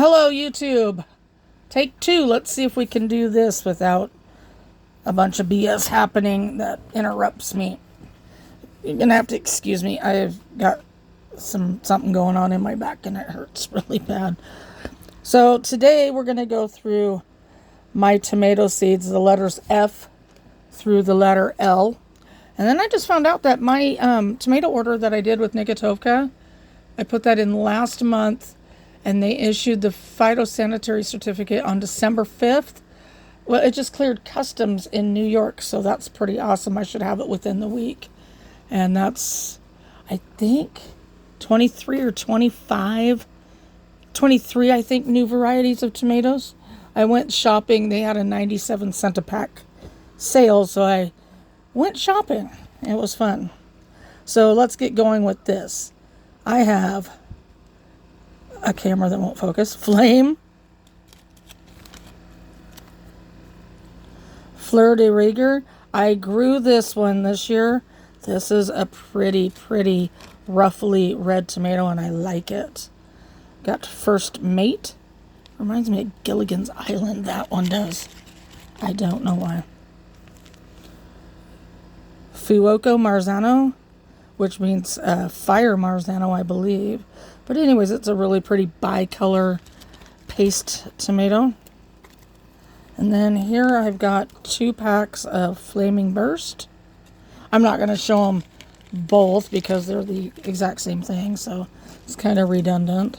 Hello, YouTube. Take two. Let's see if we can do this without a bunch of BS happening that interrupts me. You're going to have to excuse me. I've got something going on in my back and it hurts really bad. So today we're going to go through my tomato seeds, the letters F through the letter L. And then I just found out that my tomato order that I did with Nicotovka, I put that in last month, and they issued the phytosanitary certificate on December 5th. Well, it just cleared customs in New York, so that's pretty awesome. I should have it within the week. And that's, I think, 23 or 25, 23, I think, new varieties of tomatoes. I went shopping. They had a 97 cent a pack sale, so I went shopping. It was fun. So let's get going with this. I have a camera that won't focus. Flame. Fleur de Rigueur. I grew this one this year. This is a pretty roughly red tomato, and I like it. Got First Mate. Reminds me of Gilligan's Island, that one does. I don't know why. Fuoco Marzano, which means fire Marzano, I believe. But anyways, it's a really pretty bicolor paste tomato. And then here I've got 2 packs of Flaming Burst. I'm not going to show them both because they're the exact same thing, so it's kind of redundant.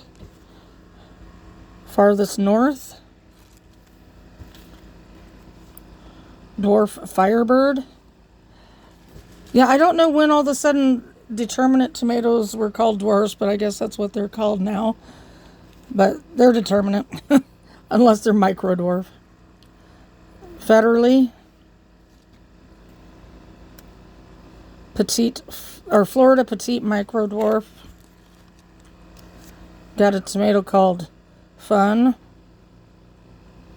Farthest North. Dwarf Firebird. Yeah, I don't know when all of a sudden determinate tomatoes were called dwarfs, but I guess that's what they're called now. But they're determinate, unless they're micro dwarf. Federally. Petite, or Florida Petite Micro Dwarf. Got a tomato called Fun.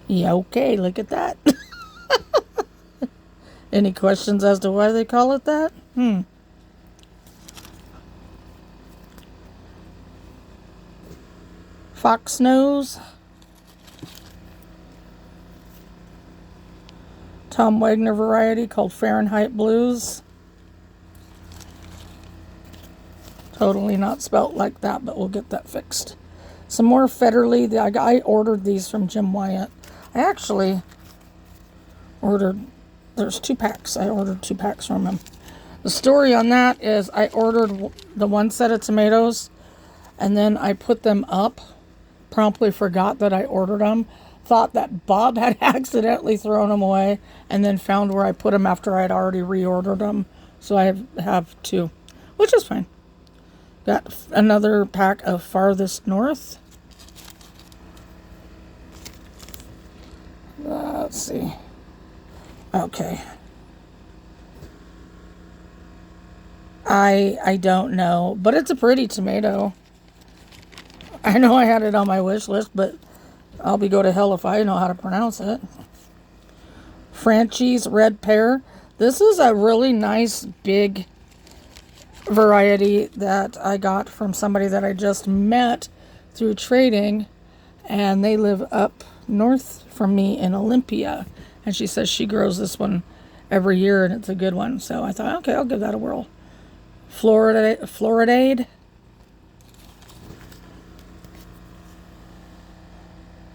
Yeah, okay, look at that. Any questions as to why they call it that? Fox Nose. Tom Wagner variety called Fahrenheit Blues. Totally not spelt like that, but we'll get that fixed. Some more Federally. I ordered these from Jim Wyatt. I actually ordered, there's 2 packs. I ordered 2 packs from him. The story on that is I ordered the one set of tomatoes, and then I put them up. Promptly forgot that I ordered them. Thought that Bob had accidentally thrown them away, and then found where I put them after I had already reordered them. So I have 2, which is fine. Got another pack of Farthest North. Let's see. Okay. I don't know, but it's a pretty tomato. I know I had it on my wish list, but I'll go to hell if I know how to pronounce it. Franchise Red Pear. This is a really nice big variety that I got from somebody that I just met through trading, and they live up north from me in Olympia, and she says she grows this one every year and it's a good one. So I thought, okay, I'll give that a whirl. Floridade.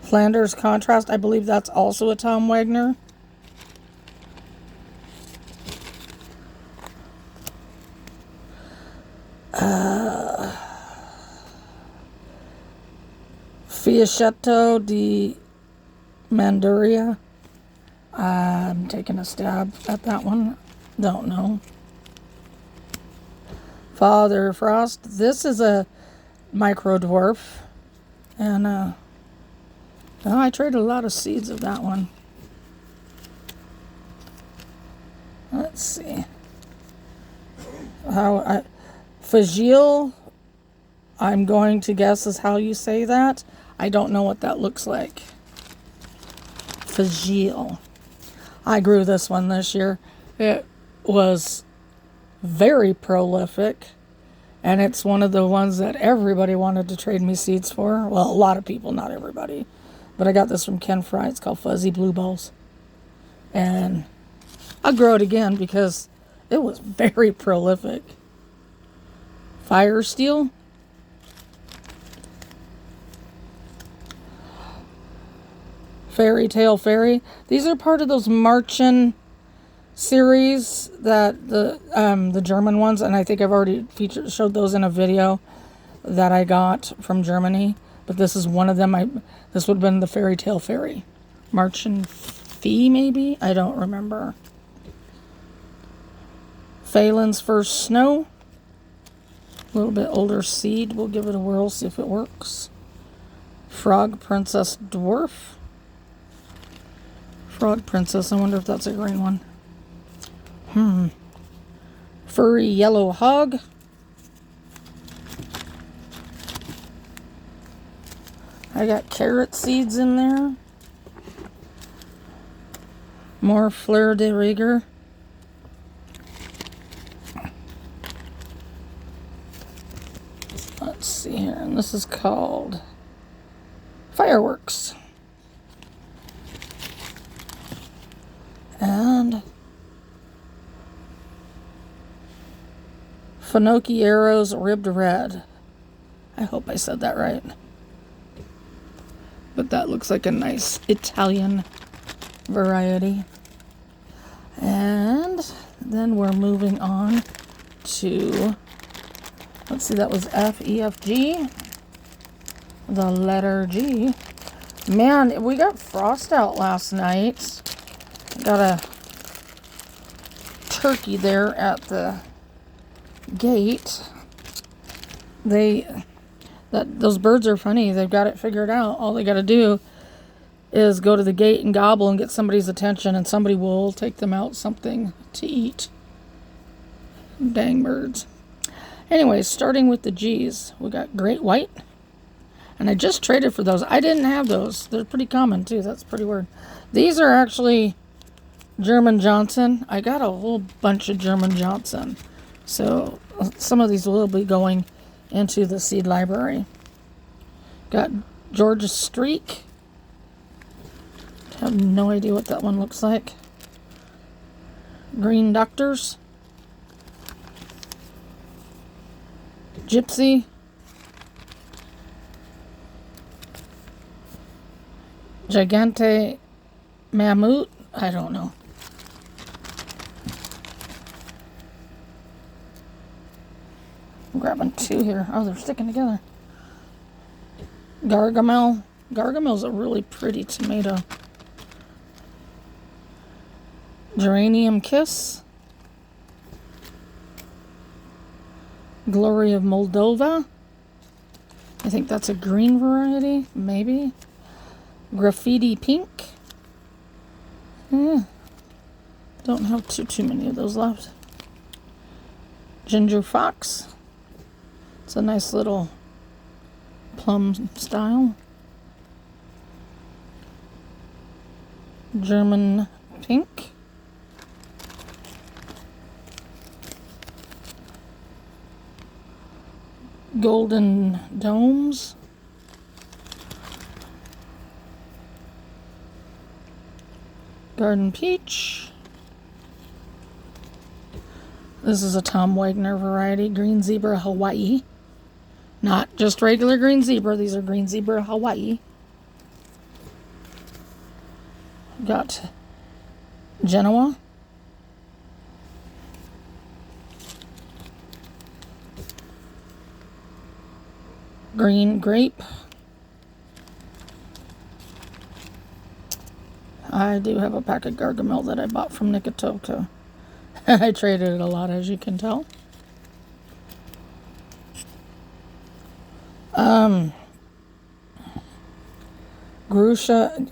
Flanders Contrast. I believe that's also a Tom Wagner. Fiacchetto di Manduria. I'm taking a stab at that one. Don't know. Father Frost. This is a micro dwarf. And I traded a lot of seeds of that one. Let's see. Fagile, I'm going to guess is how you say that. I don't know what that looks like. Fagile. I grew this one this year. It was very prolific, And it's one of the ones that everybody wanted to trade me seeds for. Well, a lot of people, not everybody. But I got this from Ken Fry. It's called Fuzzy Blueballs. And I'll grow it again because it was very prolific. Fire Steel. Fairy Tale Fairy. These are part of those Marchen series that the German ones, and I think I've already showed those in a video that I got from Germany. But this is one of them. This would have been the Fairy Tale Fairy. Marchen Fee, maybe? I don't remember. Phelan's First Snow. A little bit older seed. We'll give it a whirl, see if it works. Frog Princess Dwarf. Frog Princess. I wonder if that's a green one. Furry Yellow Hog. I got carrot seeds in there. More Fleur de Rigueur. Let's see here. And this is called Fireworks. And Finocchi Arrows Ribbed Red. I hope I said that right. But that looks like a nice Italian variety. And then we're moving on to, let's see, that was F, E, F, G. The letter G. Man, we got frost out last night. Got a turkey there at the gate. Those birds are funny. They've got it figured out. All they got to do is go to the gate and gobble and get somebody's attention, and somebody will take them out something to eat. Dang birds. Anyways, starting with the G's, we got Great White. And I just traded for those. I didn't have those. They're pretty common, too. That's pretty weird. These are actually German Johnson. I got a whole bunch of German Johnson. So some of these will be going into the seed library. Got Georgia Streak. I have no idea what that one looks like. Green Doctors. Gypsy. Gigante Mammut. I don't know. I'm grabbing two here. Oh, they're sticking together. Gargamel. Gargamel's a really pretty tomato. Geranium Kiss. Glory of Moldova. I think that's a green variety, maybe. Graffiti Pink. Don't have too many of those left. Ginger Fox. It's a nice little plum style. German Pink. Golden Domes. Garden Peach. This is a Tom Wagner variety. Green Zebra Hawaii. Not just regular green zebra. These are Green Zebra Hawaii. Got Genoa. Green Grape. I do have a pack of Gargamel that I bought from Nicotoko. I traded it a lot, as you can tell. Grusha,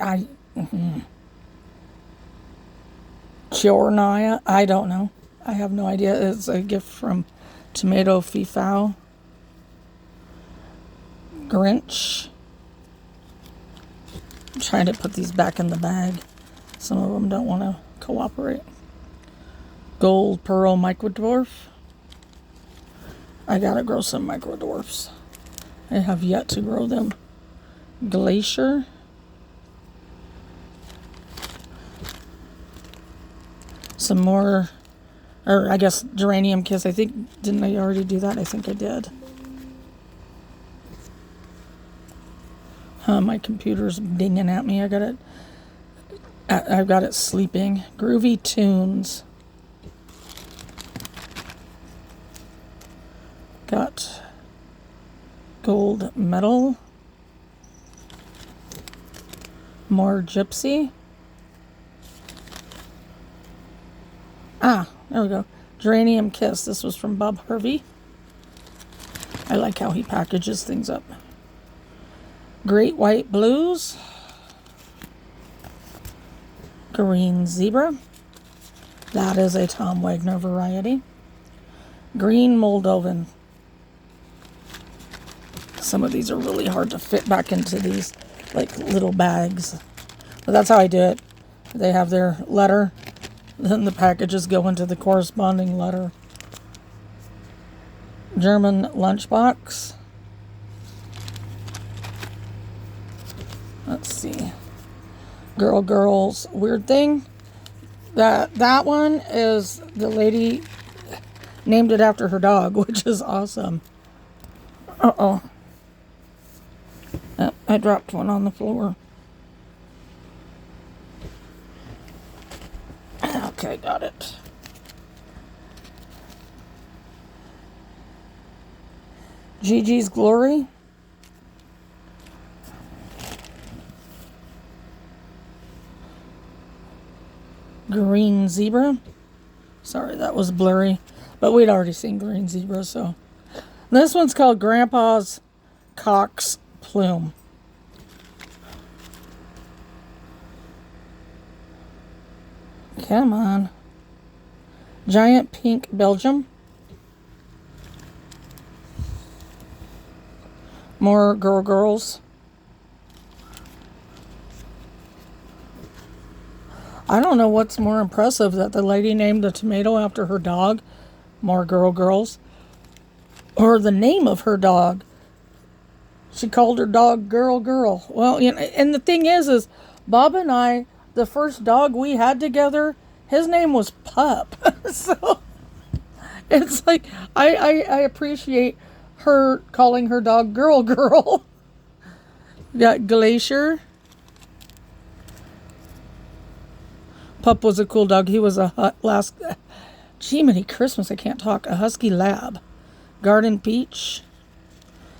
Chiornaya, I don't know. I have no idea. It's a gift from Tomato Fifao. Grinch. I'm trying to put these back in the bag. Some of them don't want to cooperate. Gold Pearl Microdwarf. I gotta grow some microdwarfs. I have yet to grow them. Glacier. Some more, or I guess Geranium Kiss. I think, didn't I already do that? I think I did. My computer's dinging at me. I've got it sleeping. Groovy Tunes. Got Gold Medal. More Gypsy. Ah, there we go. Geranium Kiss. This was from Bob Harvey. I like how he packages things up. Great White Blues. Green Zebra. That is a Tom Wagner variety. Green Moldovan. Some of these are really hard to fit back into these like little bags. But that's how I do it. They have their letter, then the packages go into the corresponding letter. German Lunchbox. Let's see. Girls Weird Thing. That one is the lady named it after her dog, which is awesome. Uh-oh. I dropped one on the floor. Okay, got it. Gigi's Glory. Green Zebra. Sorry, that was blurry. But we'd already seen Green Zebra, so. This one's called Grandpa's Cock's Plume. Come on. Giant Pink Belgium. More girls. I don't know what's more impressive, that the lady named the tomato after her dog, more girls, or the name of her dog. She called her dog Girl. Well, you know, and the thing is Bob and I, the first dog we had together, his name was Pup. So it's like I appreciate her calling her dog Girl. Got Glacier. Pup was a cool dog. He was a Jiminy Christmas, I can't talk. A Husky Lab. Garden Peach.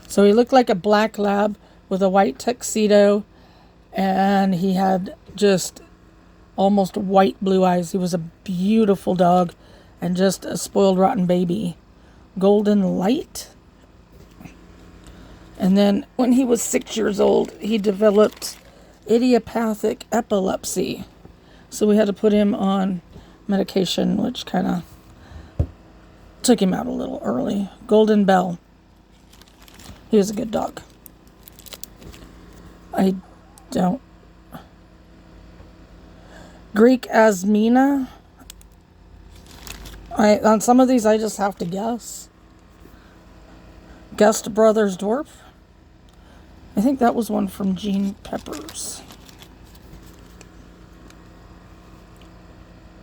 So he looked like a black lab with a white tuxedo, and he had just almost white blue eyes. He was a beautiful dog and just a spoiled rotten baby. Golden Light. And then when he was 6 years old, he developed idiopathic epilepsy. So we had to put him on medication, which kind of took him out a little early. Golden Bell. He was a good dog. Greek Asmina. On some of these, I just have to guess. Gust Brothers Dwarf. I think that was one from Gene Peppers.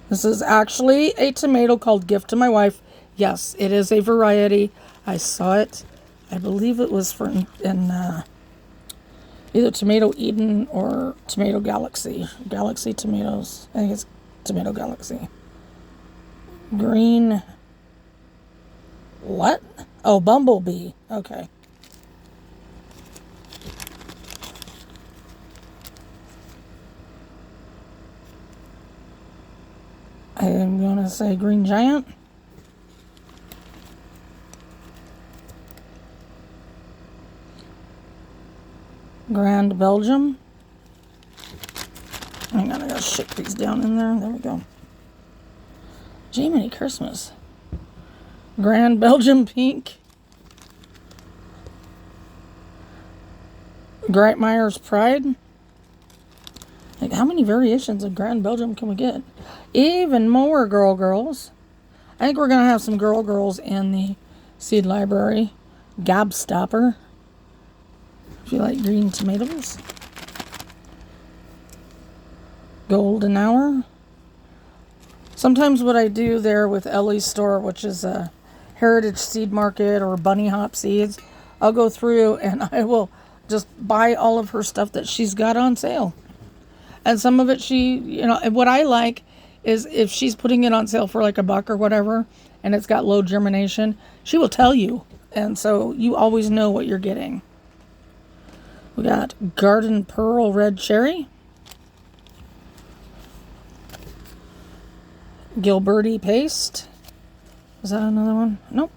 This is actually a tomato called Gift to My Wife. Yes, it is a variety. I saw it. I believe it was in either Tomato Eden or Tomato Galaxy. Galaxy Tomatoes. I think it's Tomato Galaxy. Green. What? Oh, Bumblebee. Okay. I am going to say Green Giant. Grand Belgium. Hang on, I gotta shake these down in there. There we go. Jiminy Christmas. Grand Belgium Pink. Greitmeyer's Pride. Like, how many variations of Grand Belgium can we get? Even more girls. I think we're going to have some girls in the Seed Library. Gobstopper, if you like green tomatoes. Golden Hour. Sometimes what I do there with Ellie's store, which is a Heritage Seed Market or Bunny Hop Seeds, I'll go through and I will just buy all of her stuff that she's got on sale. And some of it what I like is if she's putting it on sale for like $1 or whatever, and it's got low germination, she will tell you. And so you always know what you're getting. We got Garden Pearl Red Cherry. Gilberti Paste. Is that another one? Nope.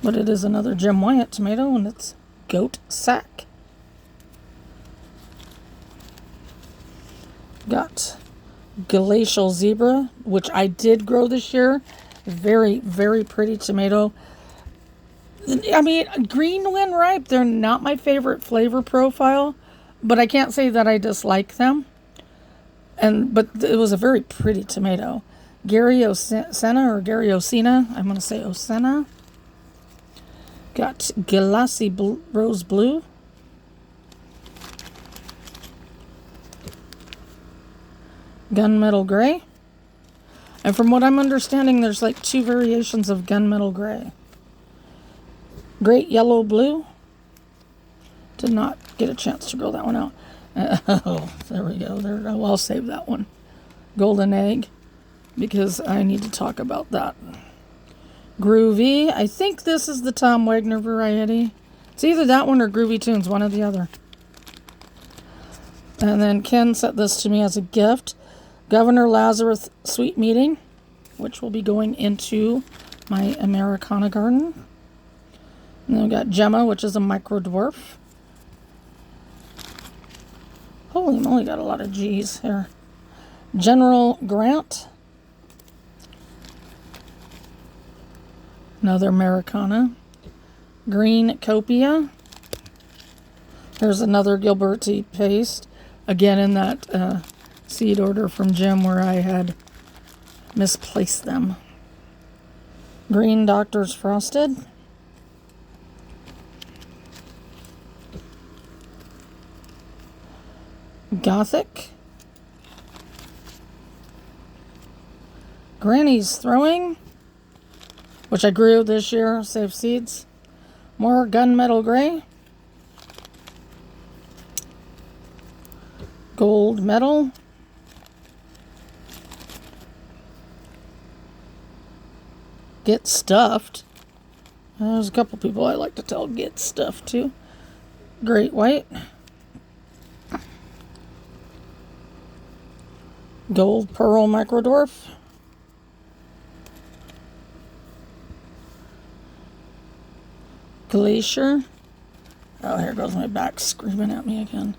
But it is another Jim Wyatt tomato, and it's Goat Sack. Got Glacial Zebra, which I did grow this year. Very, very pretty tomato. I mean, green when ripe, they're not my favorite flavor profile, but I can't say that I dislike them. But it was a very pretty tomato. Gary Osena or Gary Osena, I'm going to say Osena. Got Glassy Rose Blue. Gunmetal Gray. And from what I'm understanding, there's like 2 variations of Gunmetal Gray. Great Yellow Blue. Did not get a chance to grow that one out. Oh, there we go. Well, I'll save that one. Golden Egg, because I need to talk about that. Groovy. I think this is the Tom Wagner variety. It's either that one or Groovy Tunes, one or the other. And then Ken sent this to me as a gift. Governor Lazarus Sweet Meeting, which will be going into my Americana garden. And then we got Gemma, which is a micro dwarf. Holy moly, got a lot of G's here. General Grant. Another Americana. Green Copia. There's another Gilberti Paste. Again, in that seed order from Jim where I had misplaced them. Green Doctor's Frosted. Gothic. Granny's Throwing, which I grew this year, saved seeds. More Gunmetal Gray. Gold Metal. Get Stuffed. There's a couple people I like to tell Get Stuffed too. Great White. Gold Pearl Microdwarf. Glacier. Oh, here goes my back screaming at me again.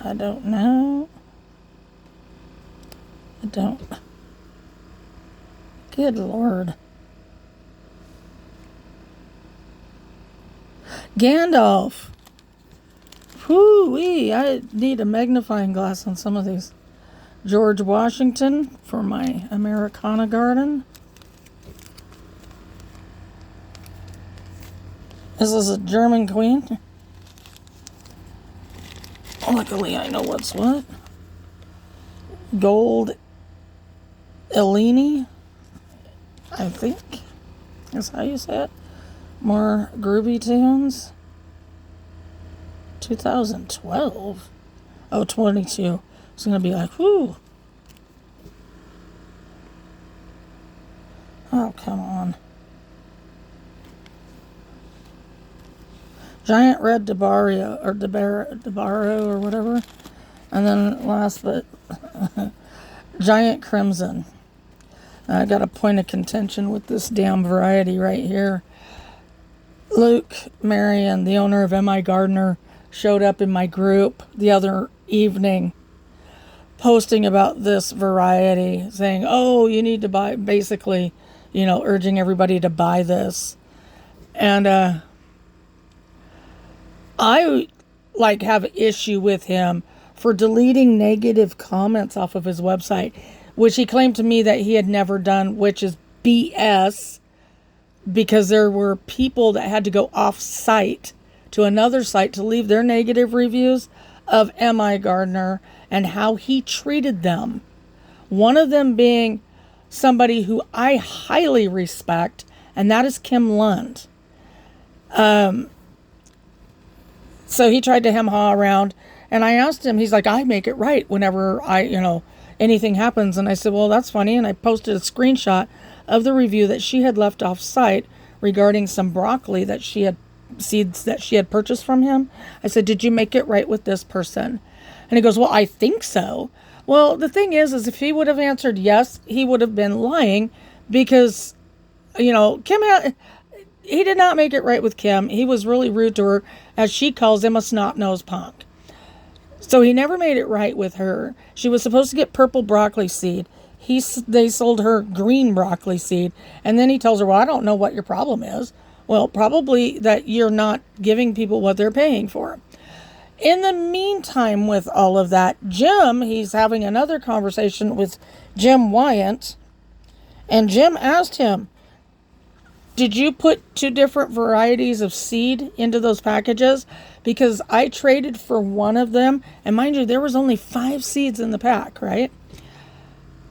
I don't know. I don't. Good Lord. Gandalf. Whoo-wee, I need a magnifying glass on some of these. George Washington for my Americana garden. This is a German Queen. Luckily, I know what's what. Gold Eleni, I think is how you say it. More Groovy Tunes. 2012. Oh, 22. It's going to be like, whoo. Oh, come on. Giant Red DeBarrio, or DeBarro, or whatever. And then last, but Giant Crimson. I got a point of contention with this damn variety right here. Luke Marion, the owner of M.I. Gardener, showed up in my group the other evening posting about this variety, saying, oh, you need to buy, basically, urging everybody to buy this. And I have issue with him for deleting negative comments off of his website which he claimed to me that he had never done, which is BS, because there were people that had to go off site to another site to leave their negative reviews of M.I. Gardner and how he treated them. One of them being somebody who I highly respect, and that is Kim Lund. So he tried to hem-haw around, and I asked him, he's like, I make it right whenever anything happens. And I said, well, that's funny. And I posted a screenshot of the review that she had left off site regarding some broccoli that she had seeds that she had purchased from him. I said, did you make it right with this person? And he goes, well, I think so. Well, the thing is if he would have answered yes, he would have been lying, because, he did not make it right with Kim. He was really rude to her, as she calls him, a snot-nosed punk. So he never made it right with her. She was supposed to get purple broccoli seed. They sold her green broccoli seed. And then he tells her, well, I don't know what your problem is. Well, probably that you're not giving people what they're paying for. In the meantime, with all of that, he's having another conversation with Jim Wyant. And Jim asked him, did you put 2 different varieties of seed into those packages? Because I traded for one of them. And mind you, there was only 5 seeds in the pack, right?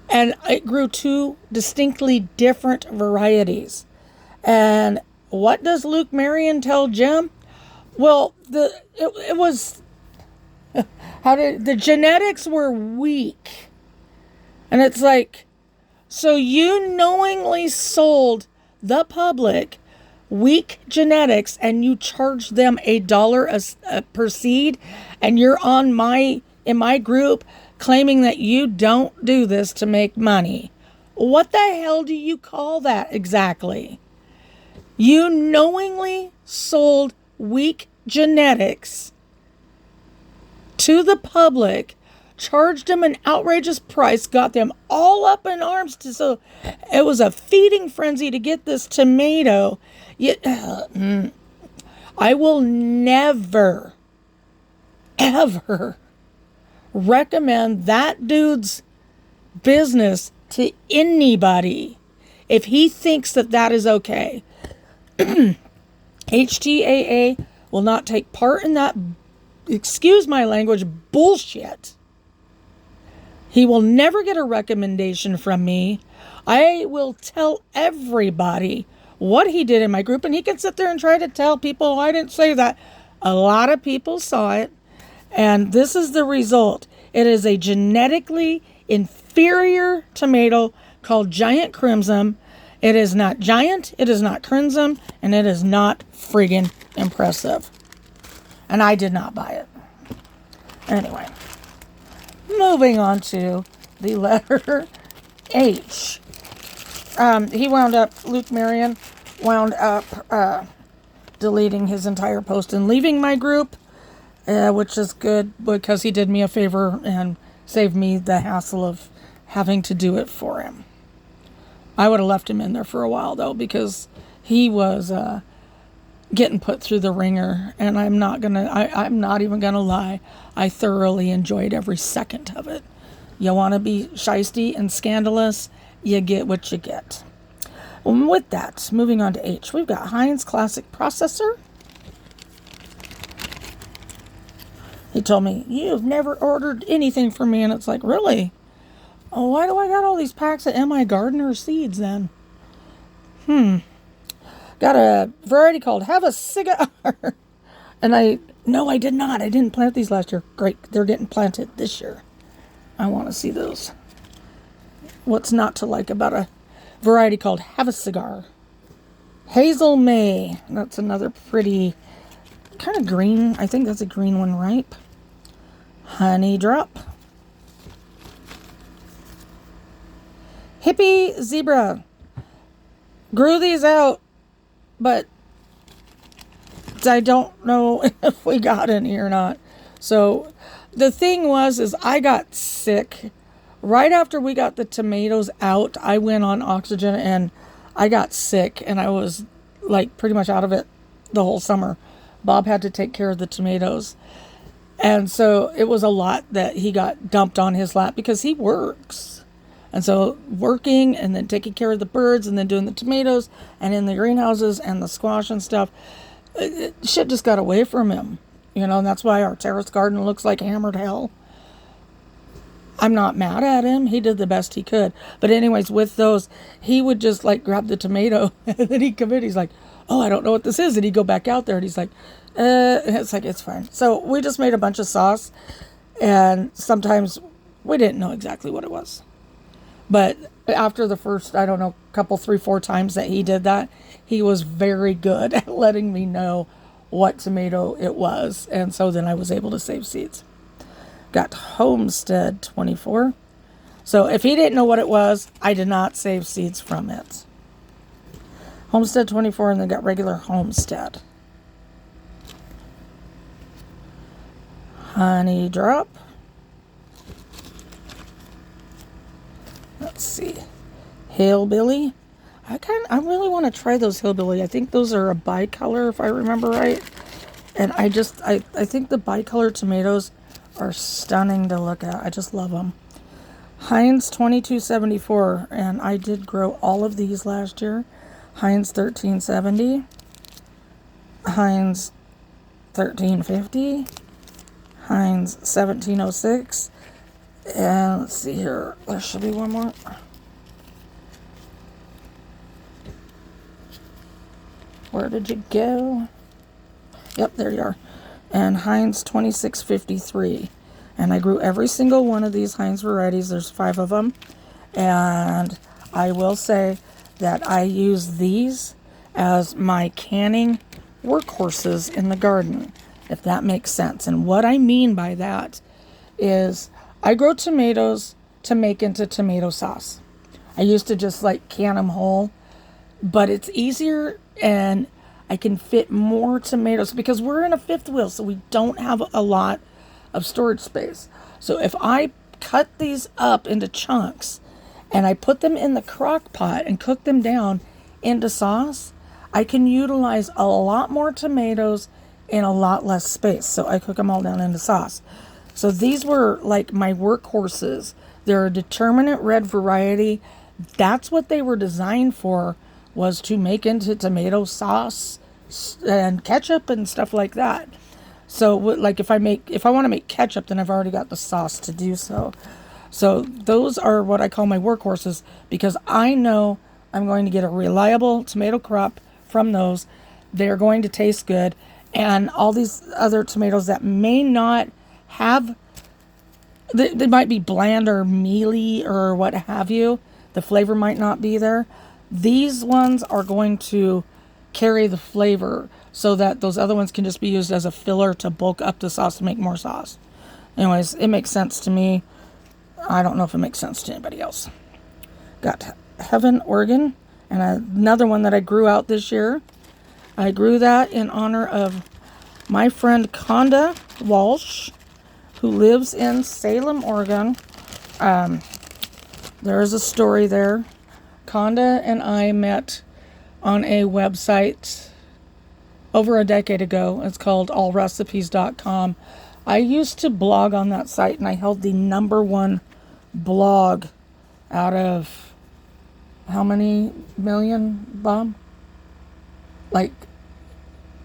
And it grew 2 distinctly different varieties. And what does Luke Marion tell Jim? Well, it was the genetics were weak. And it's like, so you knowingly sold the public weak genetics, and you charge them $1 per seed, and you're in my group claiming that you don't do this to make money. What the hell do you call that exactly? You knowingly sold weak genetics to the public, charged them an outrageous price, got them all up in arms. So it was a feeding frenzy to get this tomato. I will never, ever recommend that dude's business to anybody if he thinks that is okay. HTAA will not take part in that, excuse my language, bullshit. He will never get a recommendation from me. I will tell everybody what he did in my group, and he can sit there and try to tell people, oh, I didn't say that. A lot of people saw it, and this is the result. It is a genetically inferior tomato called Giant Crimson. It is not giant, it is not crimson, and it is not friggin' impressive. And I did not buy it. Anyway, moving on to the letter H. Luke Marion wound up deleting his entire post and leaving my group, which is good because he did me a favor and saved me the hassle of having to do it for him. I would have left him in there for a while, though, because he was getting put through the ringer, and I'm not even gonna lie. I thoroughly enjoyed every second of it. You want to be shisty and scandalous, you get what you get. With that, moving on to H, we've got Heinz Classic Processor. He told me, you've never ordered anything from me, and it's like, really? Oh, why do I got all these packs of M.I. Gardner seeds then? Got a variety called Have a Cigar. And no, I did not. I didn't plant these last year. Great. They're getting planted this year. I want to see those. What's not to like about a variety called Have a Cigar? Hazel May. That's another pretty kind of green. I think that's a green one, ripe. Honey Drop. Hippie Zebra. Grew these out, but I don't know if we got any or not. So the thing is I got sick. Right after we got the tomatoes out, I went on oxygen and I got sick, and I was like pretty much out of it the whole summer. Bob had to take care of the tomatoes. And so it was a lot that he got dumped on his lap because he works. And so working and then taking care of the birds and then doing the tomatoes and in the greenhouses and the squash and stuff, shit just got away from him. And that's why our terrace garden looks like hammered hell. I'm not mad at him. He did the best he could. But anyways, with those, he would just like grab the tomato and then he'd come in. He's like, oh, I don't know what this is. And he'd go back out there and he's like, it's like, it's fine. So we just made a bunch of sauce, and sometimes we didn't know exactly what it was. But after the first, I don't know, couple, 3, 4 times that he did that, he was very good at letting me know what tomato it was. And so then I was able to save seeds. Got Homestead 24. So if he didn't know what it was, I did not save seeds from it. Homestead 24, and then got regular Homestead. Honey Drop. Let's see. Hillbilly. I really want to try those Hillbilly. I think those are a bicolor, if I remember right. And I think the bicolor tomatoes are stunning to look at. I just love them. Heinz 2274, and I did grow all of these last year. Heinz 1370, Heinz 1350, Heinz 1706, and let's see here, there should be one more. Where did you go? Yep, there you are. And Heinz 2653. And I grew every single one of these Heinz varieties. There's 5 of them. And I will say that I use these as my canning workhorses in the garden, if that makes sense. And what I mean by that is I grow tomatoes to make into tomato sauce. I used to just like can them whole, but it's easier and I can fit more tomatoes because we're in a 5th wheel, so we don't have a lot of storage space. So if I cut these up into chunks and I put them in the crock pot and cook them down into sauce, I can utilize a lot more tomatoes in a lot less space. So I cook them all down into sauce. So these were like my workhorses. They're a determinate red variety. That's what they were designed for, was to make into tomato sauce and ketchup and stuff like that. So like if I want to make ketchup, then I've already got the sauce to do so. So those are what I call my workhorses, because I know I'm going to get a reliable tomato crop from those. They're going to taste good. And all these other tomatoes that may not have, they might be bland or mealy or what have you. The flavor might not be there. These ones are going to carry the flavor so that those other ones can just be used as a filler to bulk up the sauce to make more sauce. Anyways, it makes sense to me. I don't know if it makes sense to anybody else. Got Heaven, Oregon, and another one that I grew out this year. I grew that in honor of my friend Conda Walsh, who lives in Salem, Oregon. There is a story there. Conda and I met on a website over a decade ago. It's called allrecipes.com. I used to blog on that site, and I held the #1 blog out of how many million, Bob? Like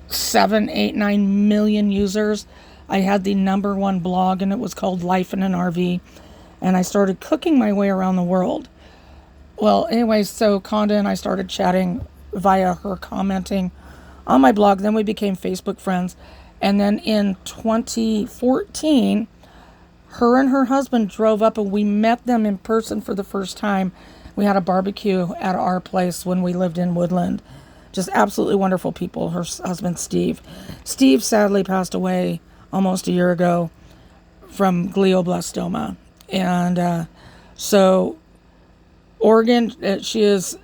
7, 8, 9 million users. I had the #1 blog, and it was called Life in an RV. And I started cooking my way around the world. Well, anyways, so Conda and I started chatting via her commenting on my blog. Then we became Facebook friends. And then in 2014, her and her husband drove up, and we met them in person for the first time. We had a barbecue at our place when we lived in Woodland. Just absolutely wonderful people. Her husband, Steve. Steve sadly passed away almost a year ago from glioblastoma. And so Oregon, she is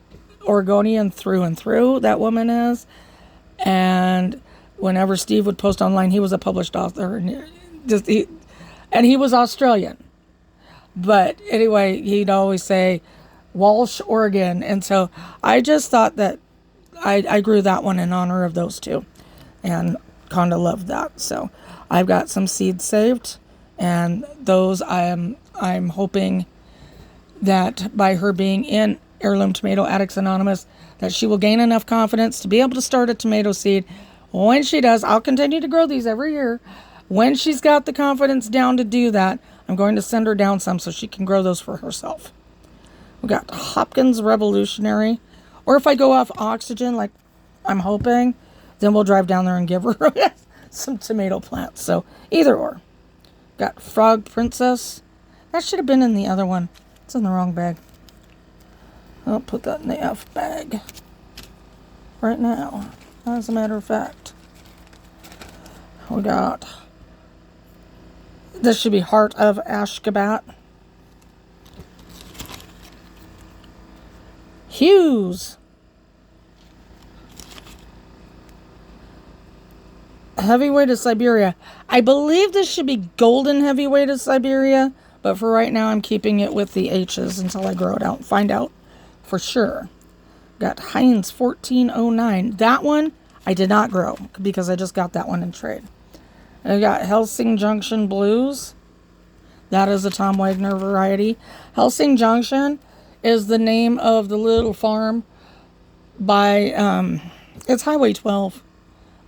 Oregonian through and through, that woman is. And whenever Steve would post online, he was a published author, and he was Australian. But anyway, he'd always say Walsh, Oregon. And so I just thought that I grew that one in honor of those two, and Conda loved that. So I've got some seeds saved, and those I'm hoping that by her being in Heirloom Tomato Addicts Anonymous, that she will gain enough confidence to be able to start a tomato seed. When she does, I'll continue to grow these every year. When she's got the confidence down to do that, I'm going to send her down some so she can grow those for herself. We got Hopkins Revolutionary. Or if I go off oxygen, like I'm hoping, then we'll drive down there and give her some tomato plants. So either or. Got Frog Princess. That should have been in the other one. It's in the wrong bag. I'll put that in the F bag right now, as a matter of fact. We got, this should be Heart of Ashgabat. Hughes. Heavyweight of Siberia. I believe this should be Golden Heavyweight of Siberia, but for right now I'm keeping it with the H's until I grow it out and find out for sure. Got Heinz 1409. That one I did not grow because I just got that one in trade. I got Helsing Junction Blues. That is a Tom Wagner variety. Helsing Junction is the name of the little farm by, it's Highway 12,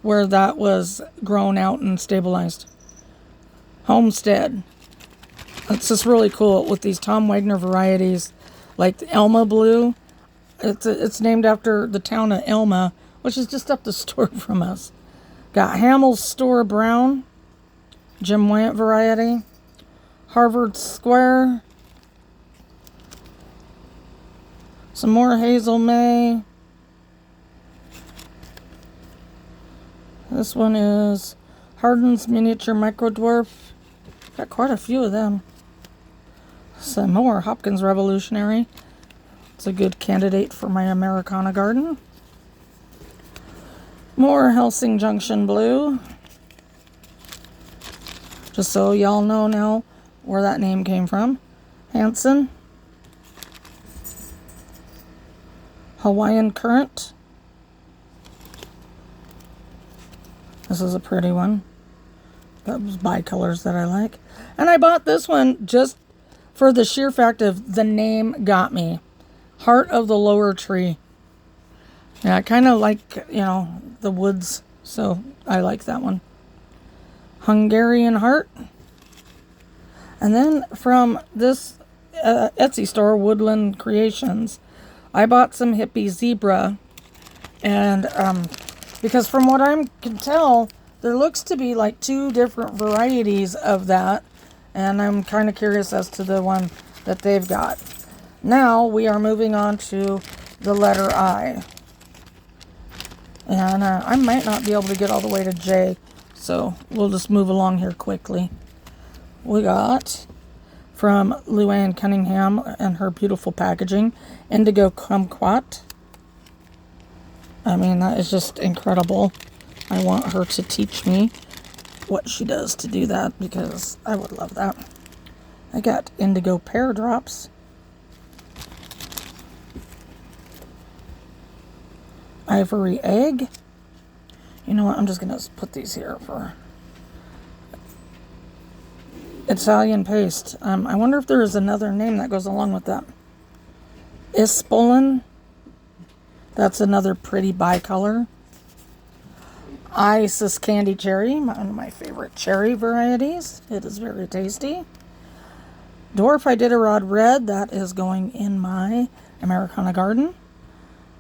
where that was grown out and stabilized. Homestead. It's just really cool with these Tom Wagner varieties, like the Elma Blue. It's named after the town of Elma, which is just up the street from us. Got Hamel's Store Brown, Jim Wyatt variety. Harvard Square. Some more Hazel May. This one is Hardin's Miniature Micro Dwarf. Got quite a few of them. Some more Hopkins Revolutionary. It's a good candidate for my Americana garden. More Helsing Junction Blue. Just so y'all know now where that name came from. Hanson. Hawaiian Current. This is a pretty one. That was bicolors that I like. And I bought this one just for the sheer fact of the name got me. Heart of the Lower Tree. Yeah, I kind of like, the woods. So I like that one. Hungarian Heart. And then from this Etsy store, Woodland Creations, I bought some Hippie Zebra. And because from what I can tell, there looks to be like two different varieties of that. And I'm kind of curious as to the one that they've got. Now we are moving on to the letter I. And I might not be able to get all the way to J. So we'll just move along here quickly. We got from Luann Cunningham and her beautiful packaging, Indigo Kumquat. I mean, that is just incredible. I want her to teach me what she does to do that because I would love that. I got Indigo Pear Drops. Ivory Egg. You know what? I'm just going to put these here for Italian Paste. I wonder if there is another name that goes along with that. Ispolin. That's another pretty bicolor. Isis Candy Cherry, one of my favorite cherry varieties. It is very tasty. Dwarf Iditarod Red, that is going in my Americana garden.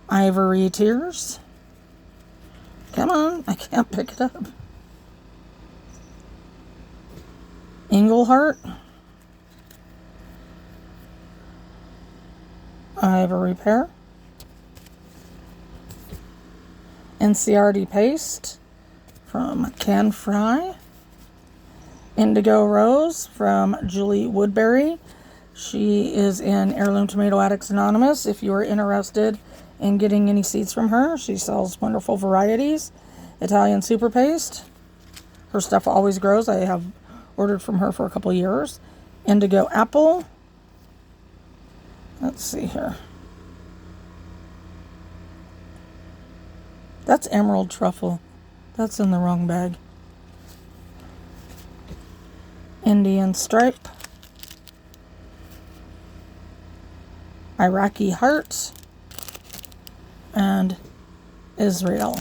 Ivory Tears. Come on, I can't pick it up. Engleheart. Ivory Pear. NCRD Paste from Can Fry. Indigo Rose from Julie Woodbury. She is in Heirloom Tomato Addicts Anonymous. If you are interested in getting any seeds from her, she sells wonderful varieties. Italian Super Paste. Her stuff always grows. I have ordered from her for a couple years. Indigo Apple. Let's see here. That's Emerald Truffle. That's in the wrong bag. Indian Stripe. Iraqi heart, and Israel.